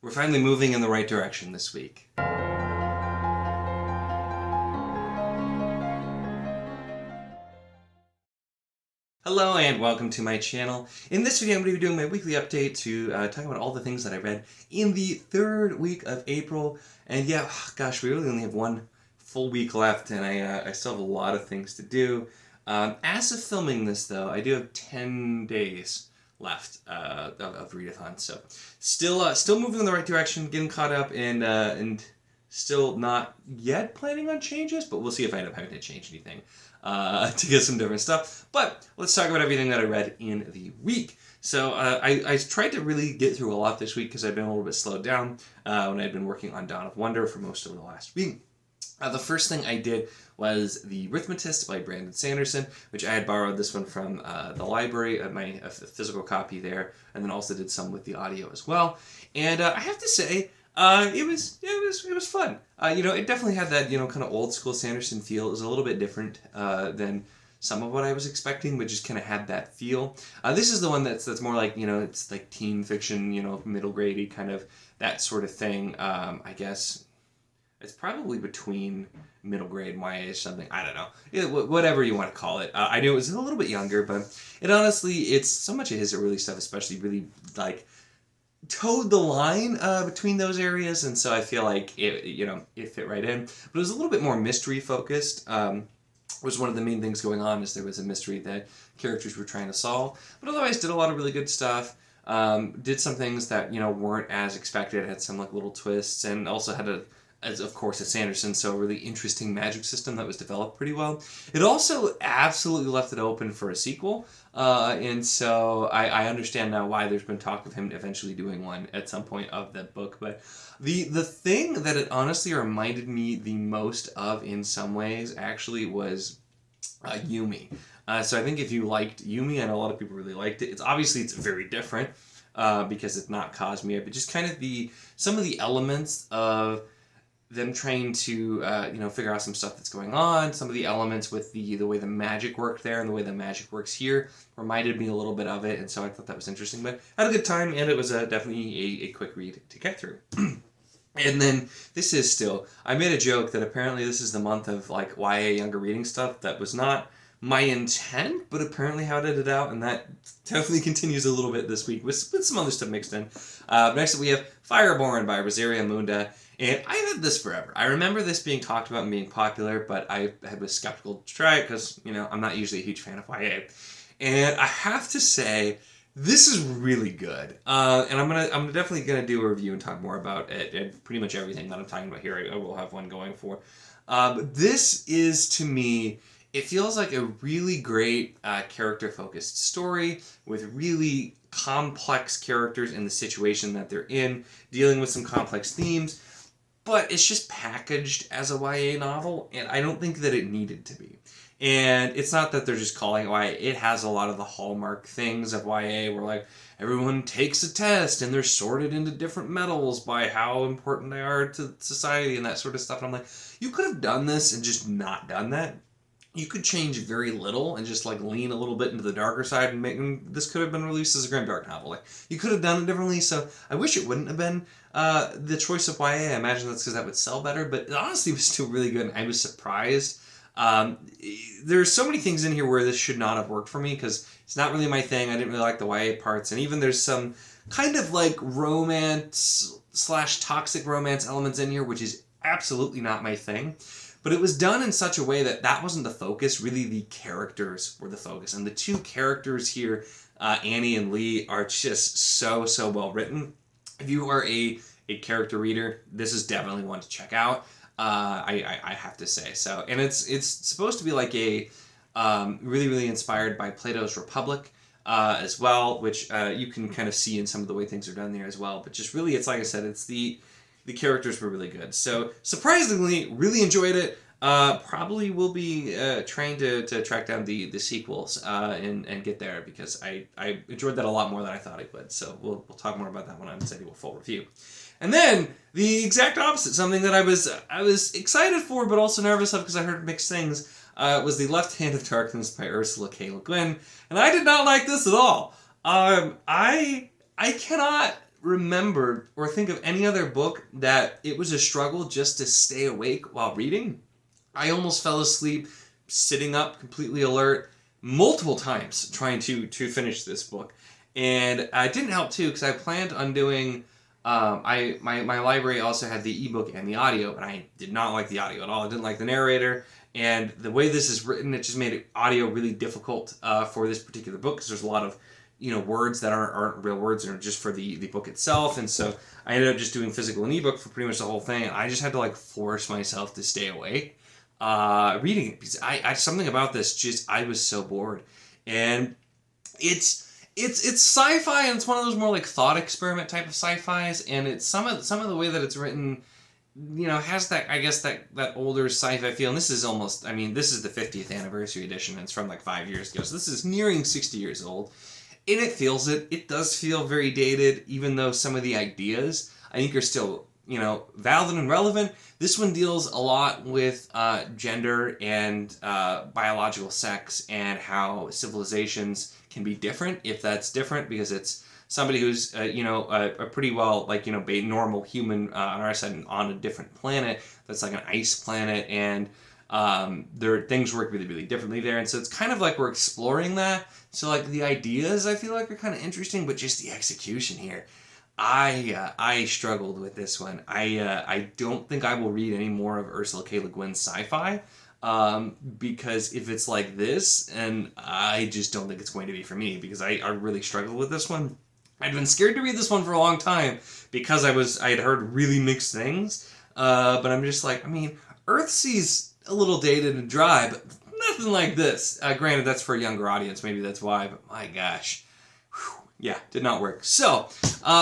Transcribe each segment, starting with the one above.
We're finally moving in the right direction this week. Hello and welcome to my channel. In this video I'm going to be doing my weekly update to talk about all the things that I read in the third week of April. And yeah, gosh, we really only have one full week left and I still have a lot of things to do. As of filming this though, I do have 10 days left of readathon, so still moving in the right direction, getting caught up, and still not yet planning on changes, but we'll see if I end up having to change anything to get some different stuff. But let's talk about everything that I read in the week. So I tried to really get through a lot this week because I've been a little bit slowed down when I'd been working on Dawn of Wonder for most of the last week. The first thing I did was The Arithmetist by Brandon Sanderson, which I had borrowed this one from the library, my physical copy there, and then also did some with the audio as well. And I have to say, it was fun. It definitely had that kind of old school Sanderson feel. It was a little bit different than some of what I was expecting, but just kind of had that feel. This is the one that's more like it's like teen fiction, middle grade-y kind of that sort of thing. I guess. It's probably between middle grade and YA or something. I don't know. Whatever you want to call it. I knew it was a little bit younger, but it's so much of his early stuff, especially really like towed the line between those areas, and so I feel like it fit right in. But it was a little bit more mystery focused. Was one of the main things going on is there was a mystery that characters were trying to solve. But otherwise, did a lot of really good stuff. Did some things that weren't as expected. Had some like little twists, and also had as of course it's Sanderson, so a really interesting magic system that was developed pretty well. It also absolutely left it open for a sequel, and so I understand now why there's been talk of him eventually doing one at some point of that book. But the thing that it honestly reminded me the most of in some ways actually was Yumi. So I think if you liked Yumi, I know a lot of people really liked it. It's very different because it's not Cosmere, but just kind of some of the elements of them trying to figure out some stuff that's going on. Some of the elements with the way the magic worked there and the way the magic works here reminded me a little bit of it, and so I thought that was interesting. But I had a good time, and it was definitely a quick read to get through. And then I made a joke that apparently this is the month of like YA younger reading stuff. That was not my intent, but apparently how did it out, and that definitely continues a little bit this week with some other stuff mixed in. Next up we have Fireborn by Rosaria Munda. And I had this forever. I remember this being talked about and being popular, but I was skeptical to try it because, I'm not usually a huge fan of YA. And I have to say, this is really good. And I'm definitely gonna do a review and talk more about it. And pretty much everything that I'm talking about here, I will have one going for. But this is, to me, it feels like a really great character-focused story with really complex characters in the situation that they're in, dealing with some complex themes. But it's just packaged as a YA novel, and I don't think that it needed to be. And it's not that they're just calling it YA. It has a lot of the hallmark things of YA where, like, everyone takes a test and they're sorted into different metals by how important they are to society and that sort of stuff. And I'm like, you could have done this and just not done that. You could change very little and just like lean a little bit into the darker side and this could have been released as a grimdark novel. Like, you could have done it differently, so I wish it wouldn't have been the choice of YA. I imagine that's because that would sell better, but it honestly was still really good, and I was surprised. There's so many things in here where this should not have worked for me because it's not really my thing. I didn't really like the YA parts, and even there's some kind of like romance / toxic romance elements in here, which is absolutely not my thing. But it was done in such a way that wasn't the focus. Really, the characters were the focus. And the two characters here, Annie and Lee, are just so well written. If you are a character reader, this is definitely one to check out. I have to say so. And it's supposed to be like a really inspired by Plato's Republic as well, which you can kind of see in some of the way things are done there as well. But just really, it's like I said, it's the characters were really good. So surprisingly, really enjoyed it. Probably will be trying to track down the sequels and get there because I enjoyed that a lot more than I thought I would. So we'll talk more about that when I'm ready to a full review. And then the exact opposite, something that I was excited for but also nervous of because I heard mixed things, was The Left Hand of Darkness by Ursula K. Le Guin, and I did not like this at all. I cannot remember or think of any other book that it was a struggle just to stay awake while reading. I almost fell asleep sitting up, completely alert, multiple times trying to finish this book. And it didn't help too because I planned on doing. My library also had the ebook and the audio, and I did not like the audio at all. I didn't like the narrator, and the way this is written, it just made audio really difficult for this particular book because there's a lot of words that aren't real words and are just for the book itself. And so I ended up just doing physical and ebook for pretty much the whole thing. And I just had to like force myself to stay awake reading it because I something about this I was so bored. And it's sci-fi, and it's one of those more like thought experiment type of sci-fis, and it's some of the way that it's written, has that, I guess, that older sci-fi feel. And this is almost, this is the 50th anniversary edition, and it's from like 5 years ago, so this is nearing 60 years old. And it feels it. It does feel very dated, even though some of the ideas I think are still, valid and relevant. This one deals a lot with gender and biological sex and how civilizations can be different, if that's different, because it's somebody who's, a pretty well, normal human on our side on a different planet that's like an ice planet, and things work really, really differently there. And so it's kind of like we're exploring that. So like the ideas I feel like are kind of interesting, but just the execution here, I struggled with this one. I don't think I will read any more of Ursula K. Le Guin's sci-fi, because if it's like this, and I just don't think it's going to be for me, because I really struggled with this one. I'd been scared to read this one for a long time because I had heard really mixed things, but I'm just like, Earthsea's a little dated and dry, but nothing like this. Granted, that's for a younger audience, maybe that's why, but my gosh. Yeah, did not work. So,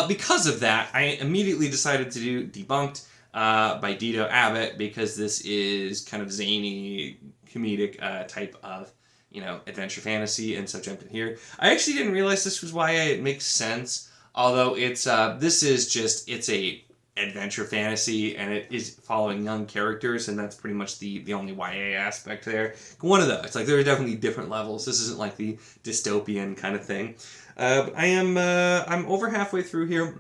because of that, I immediately decided to do Debunked by Dido Abbott, because this is kind of zany, comedic type of, adventure fantasy, and so jumped in here. I actually didn't realize this was YA. It makes sense, although it's it's a adventure fantasy, and it is following young characters, and that's pretty much the only YA aspect there. One of those. Like, there are definitely different levels. This isn't like the dystopian kind of thing. I'm over halfway through here.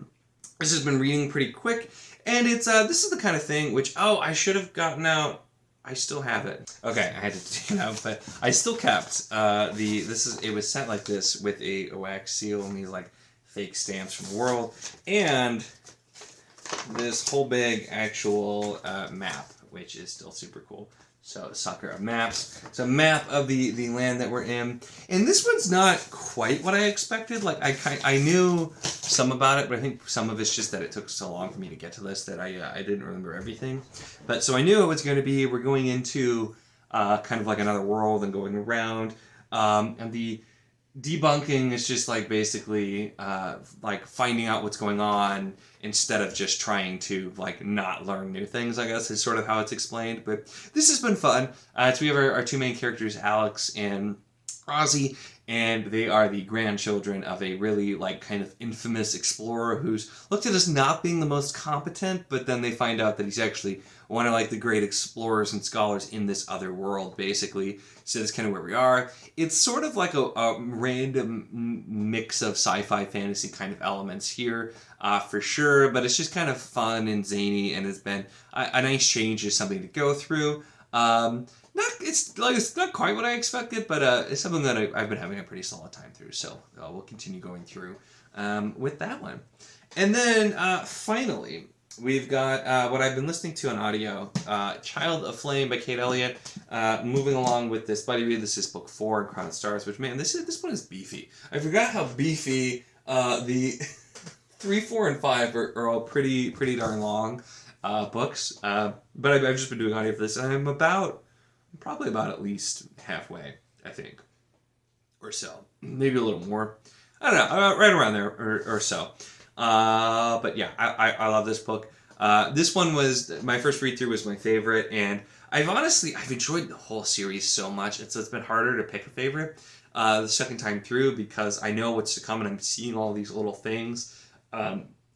This has been reading pretty quick, and it's this is the kind of thing which I should have gotten out. I still have it. Okay, I had to take it out, but I still kept it was sent like this with a wax seal and these like fake stamps from the world, and this whole big actual map, which is still super cool. So, sucker of maps. It's a map of the land that we're in. And this one's not quite what I expected. Like, I knew some about it, but I think some of it's just that it took so long for me to get to this that I didn't remember everything. But, so I knew it was going to be, we're going into kind of like another world and going around. And the debunking is just like basically like finding out what's going on instead of just trying to like not learn new things, I guess, is sort of how it's explained. But this has been fun. So we have our two main characters, Alex and Ozzy, and they are the grandchildren of a really like kind of infamous explorer who's looked at as not being the most competent, but then they find out that he's actually one of like the great explorers and scholars in this other world, basically. So that's kind of where we are. It's sort of like a random mix of sci-fi fantasy kind of elements here, for sure, but it's just kind of fun and zany, and it's been a nice change, is something to go through. It's not quite what I expected, but it's something that I've been having a pretty solid time through, so we'll continue going through with that one. And then finally, we've got what I've been listening to on audio, Child of Flame by Kate Elliott, moving along with this buddy read. This is book 4 in Crown of Stars, which, man, this one is beefy. I forgot how beefy the 3, 4, and 5 are all pretty darn long books, but I've just been doing audio for this, and I'm probably about at least halfway, I think, or so. Maybe a little more. I don't know, right around there or so. But yeah, I love this book. This one was, my first read through was my favorite, and I've enjoyed the whole series so much, and so it's been harder to pick a favorite the second time through, because I know what's to come, and I'm seeing all these little things,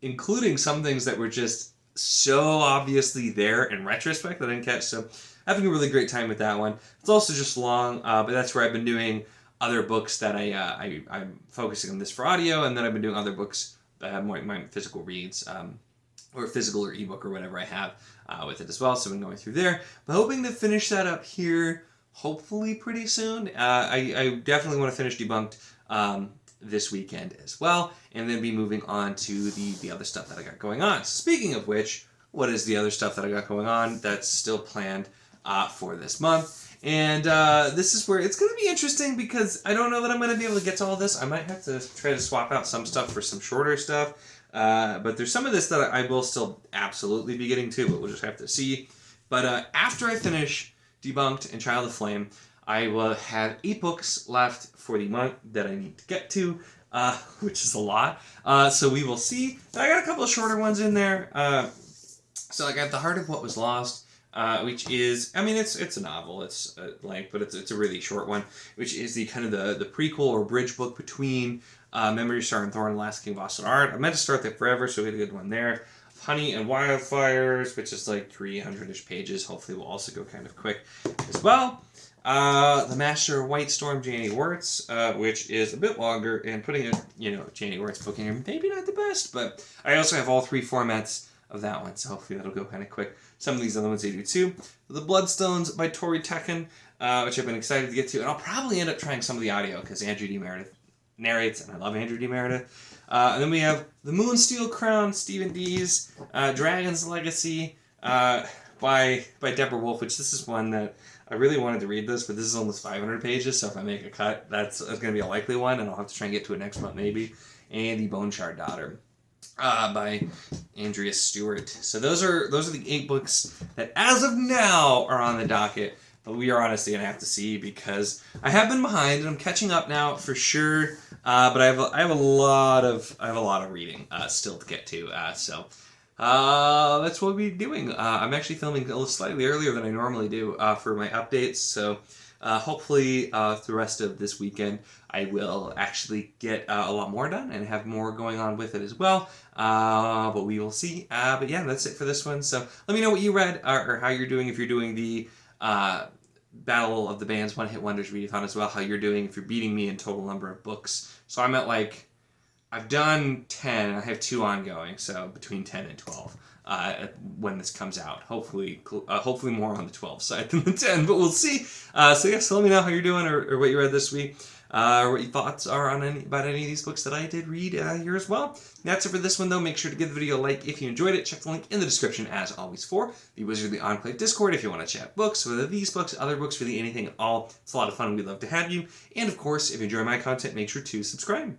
including some things that were just so obviously there in retrospect that I didn't catch. So having a really great time with that one. It's also just long, but that's where I've been doing other books that I'm focusing on this for audio, and then I've been doing other books my physical reads, or physical or ebook or whatever I have with it as well. So I'm going through there, but hoping to finish that up here hopefully pretty soon. I definitely want to finish Debunked this weekend as well, and then be moving on to the other stuff that I got going on. Speaking of which, what is the other stuff that I got going on that's still planned for this month? And this is where it's going to be interesting because I don't know that I'm going to be able to get to all this. I might have to try to swap out some stuff for some shorter stuff. But there's some of this that I will still absolutely be getting to, but we'll just have to see. But after I finish Debunked and Child of Flame, I will have 8 books left for the month that I need to get to, which is a lot. So we will see. I got a couple of shorter ones in there. So I got The Heart of What Was Lost, which is, I mean, it's a novel. It's length, but it's a really short one, which is the kind of the prequel or bridge book between Memory Star and Thorn and Last King of Boston Art. I meant to start that forever, so we had a good one there. Honey and Wildfires, which is like 300-ish pages. Hopefully will also go kind of quick as well. The Master of White Storm, Janie Wirtz, which is a bit longer, and putting a, Janie Wirtz book in here, maybe not the best, but I also have all 3 formats of that one, so hopefully that'll go kind of quick. Some of these other ones they do too. The Bloodstones by Tori Tekken, which I've been excited to get to, and I'll probably end up trying some of the audio because Andrew D. Meredith narrates, and I love Andrew D. Meredith. And then we have The Moonsteel Crown, Stephen Dees, Dragon's Legacy by Deborah Wolf, which this is one that I really wanted to read this, but this is almost 500 pages, so if I make a cut, that's going to be a likely one, and I'll have to try and get to it next month maybe. And The Bone Shard Daughter by Andrea Stewart. So those are the 8 books that as of now are on the docket. But we are honestly gonna have to see because I have been behind and I'm catching up now for sure. But I have a lot of reading still to get to. So that's what we'll be doing. I'm actually filming a little slightly earlier than I normally do for my updates. So hopefully the rest of this weekend I will actually get a lot more done and have more going on with it as well. But we will see. But yeah, that's it for this one. So let me know what you read or how you're doing if you're doing the Battle of the Bands One Hit Wonders readathon as well. How you're doing if you're beating me in total number of books. So I'm at I've done 10. I have 2 ongoing. So between 10 and 12. When this comes out. Hopefully more on the 12 side than the 10, but we'll see. So let me know how you're doing or what you read this week. Or what your thoughts are on about any of these books that I did read here as well. That's it for this one, though. Make sure to give the video a like if you enjoyed it. Check the link in the description, as always, for the Wizardly Enclave Discord if you want to chat books, whether these books, other books, really anything at all. It's a lot of fun. We'd love to have you. And, of course, if you enjoy my content, make sure to subscribe.